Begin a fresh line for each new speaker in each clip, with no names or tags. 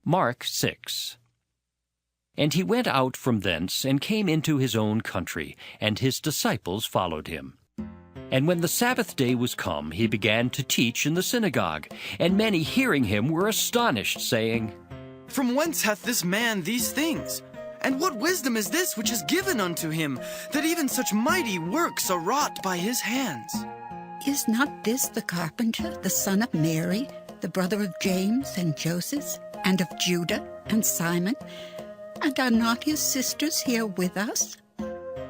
Mark 6. And he went out from thence, and came into his own country, and his disciples followed him. And when the Sabbath day was come, he began to teach in the synagogue. And many hearing him were astonished, saying,
From whence hath this man these things? And what wisdom is this which is given unto him, that even such mighty works are wrought by his hands?
Is not this the carpenter, the son of Mary, the brother of James and Joseph, and of Juda and Simon? And are not his sisters here with us?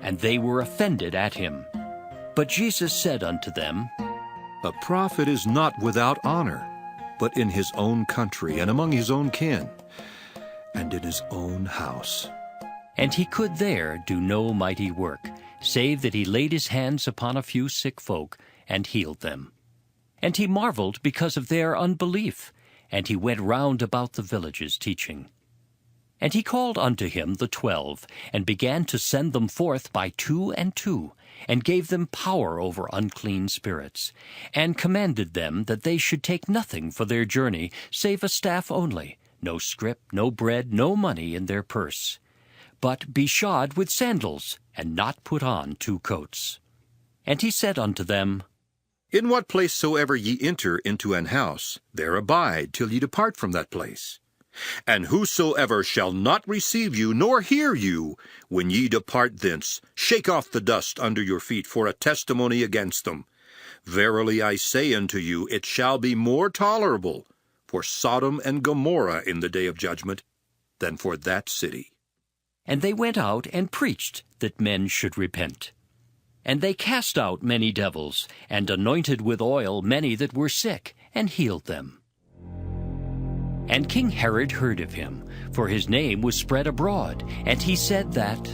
And they were offended at him. But Jesus said unto them,
A prophet is not without honor, but in his own country, and among his own kin, and in his own house.
And he could there do no mighty work, save that he laid his hands upon a few sick folk, and healed them. And he marveled because of their unbelief, and he went round about the villages teaching. And he called unto him the 12, and began to send them forth by 2 and 2, and gave them power over unclean spirits, and commanded them that they should take nothing for their journey, save a staff only, no scrip, no bread, no money in their purse, but be shod with sandals, and not put on 2 coats. And he said unto them,
In what place soever ye enter into an house, there abide till ye depart from that place. And whosoever shall not receive you, nor hear you, when ye depart thence, shake off the dust under your feet for a testimony against them. Verily I say unto you, it shall be more tolerable for Sodom and Gomorrah in the day of judgment than for that city.
And they went out and preached that men should repent. And they cast out many devils, and anointed with oil many that were sick, and healed them. And King Herod heard of him, for his name was spread abroad, and he said that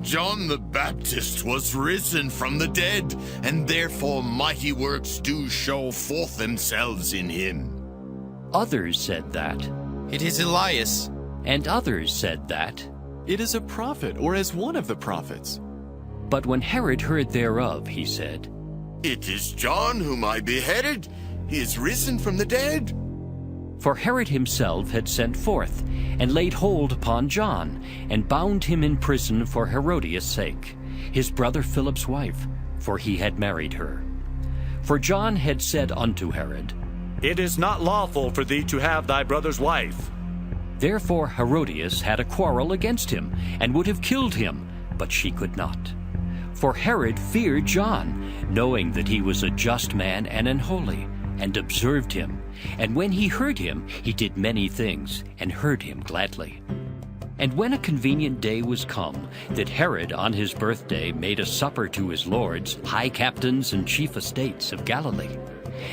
John the Baptist was risen from the dead, and therefore mighty works do show forth themselves in him.
Others said that,
It is Elias.
and others said that.
It is a prophet, or as one of the prophets.
But when Herod heard thereof, he said,
It is John whom I beheaded. He is risen from the dead.
For Herod himself had sent forth, and laid hold upon John, and bound him in prison for Herodias' sake, his brother Philip's wife, for he had married her. For John had said unto Herod,
It is not lawful for thee to have thy brother's wife.
Therefore Herodias had a quarrel against him, and would have killed him, but she could not. For Herod feared John, knowing that he was a just man and an holy, and observed him. And when he heard him, he did many things, and heard him gladly. And when a convenient day was come, that Herod on his birthday made a supper to his lords, high captains and chief estates of Galilee.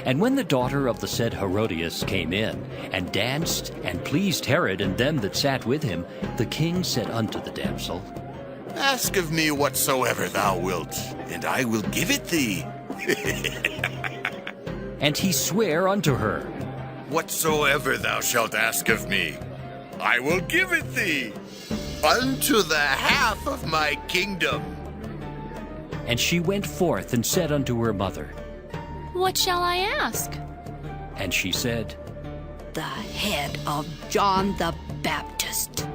And when the daughter of the said Herodias came in, and danced, and pleased Herod and them that sat with him, the king said unto the damsel,
Ask of me whatsoever thou wilt, and I will give it thee.
And he sware unto her,
Whatsoever thou shalt ask of me, I will give it thee, unto the half of my kingdom.
And she went forth and said unto her mother,
What shall I ask?
And she said,
The head of John the Baptist.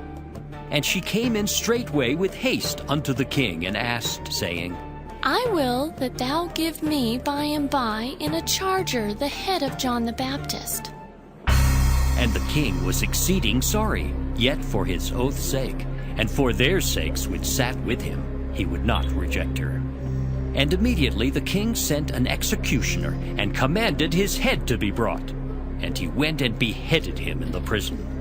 And she came in straightway with haste unto the king, and asked, saying,
I will that thou give me by and by in a charger the head of John the Baptist.
And the king was exceeding sorry, yet for his oath's sake, and for their sakes which sat with him, he would not reject her. And immediately the king sent an executioner, and commanded his head to be brought. And he went and beheaded him in the prison.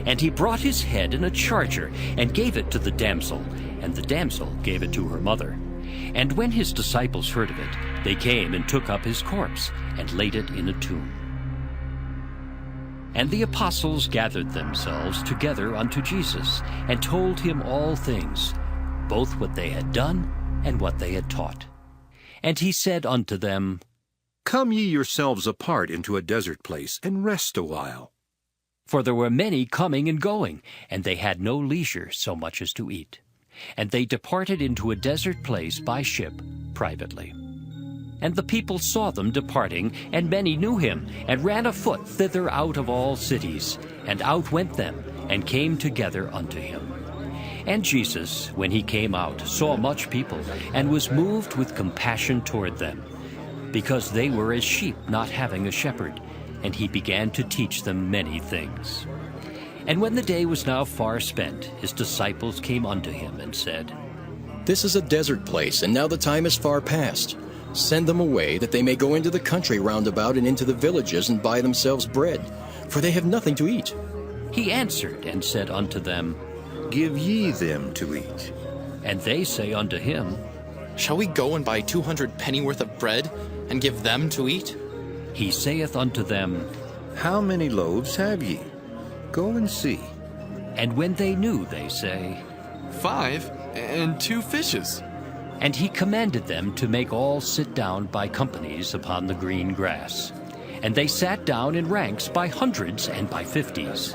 And he brought his head in a charger, and gave it to the damsel, and the damsel gave it to her mother. And when his disciples heard of it, they came and took up his corpse, and laid it in a tomb. And the apostles gathered themselves together unto Jesus, and told him all things, both what they had done and what they had taught. And he said unto them,
Come ye yourselves apart into a desert place, and rest a while.
For there were many coming and going, and they had no leisure so much as to eat. And they departed into a desert place by ship privately. And the people saw them departing, and many knew him, and ran afoot thither out of all cities. And out went them, and came together unto him. And Jesus, when he came out, saw much people, and was moved with compassion toward them, because they were as sheep not having a shepherd. And he began to teach them many things. And when the day was now far spent, his disciples came unto him, and said,
This is a desert place, and now the time is far past. Send them away, that they may go into the country round about and into the villages, and buy themselves bread, for they have nothing to eat.
He answered and said unto them,
Give ye them to eat.
And they say unto him,
Shall we go and buy 200 pennyworth of bread, and give them to eat?
He saith unto them,
How many loaves have ye? Go and see.
And when they knew, they say,
5 and 2 fishes.
And he commanded them to make all sit down by companies upon the green grass. And they sat down in ranks by hundreds and by 50s.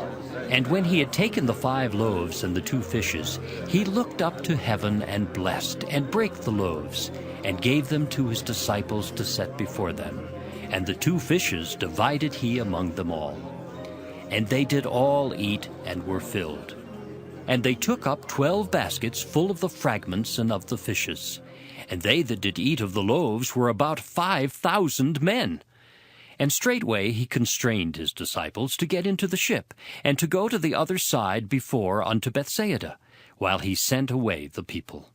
And when he had taken the 5 loaves and the 2 fishes, he looked up to heaven and blessed, and brake the loaves, and gave them to his disciples to set before them. And the 2 fishes divided he among them all. And they did all eat, and were filled. And they took up 12 baskets full of the fragments and of the fishes. And they that did eat of the loaves were about 5,000 men. And straightway he constrained his disciples to get into the ship, and to go to the other side before unto Bethsaida, while he sent away the people.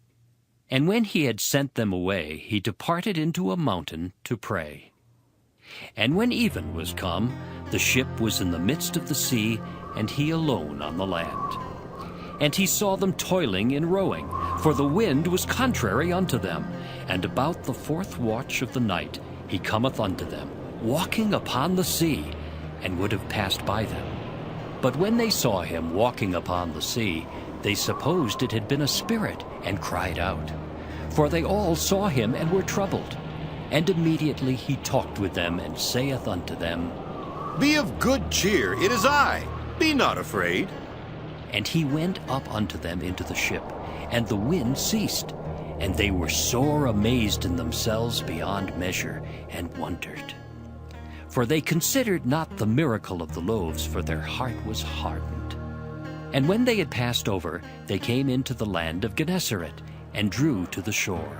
And when he had sent them away, he departed into a mountain to pray. And when even was come, the ship was in the midst of the sea, and he alone on the land. And he saw them toiling in rowing, for the wind was contrary unto them. And about the 4th watch of the night he cometh unto them, walking upon the sea, and would have passed by them. But when they saw him walking upon the sea, they supposed it had been a spirit, and cried out. For they all saw him, and were troubled. And immediately he talked with them, and saith unto them,
Be of good cheer, it is I. Be not afraid.
And he went up unto them into the ship, and the wind ceased. And they were sore amazed in themselves beyond measure, and wondered. For they considered not the miracle of the loaves, for their heart was hardened. And when they had passed over, they came into the land of Gennesaret, and drew to the shore.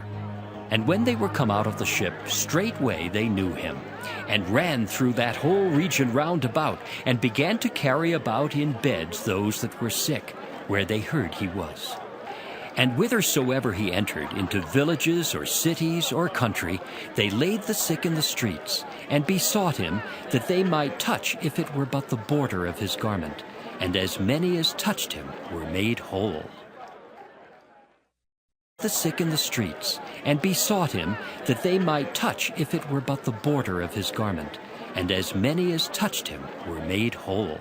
And when they were come out of the ship, straightway they knew him, and ran through that whole region round about, and began to carry about in beds those that were sick, where they heard he was. And whithersoever he entered, into villages or cities or country, they laid the sick in the streets, and besought him that they might touch, if it were but the border of his garment. And as many as touched him were made whole. The sick in the streets, and besought him that they might touch, if it were but the border of his garment. And as many as touched him were made whole.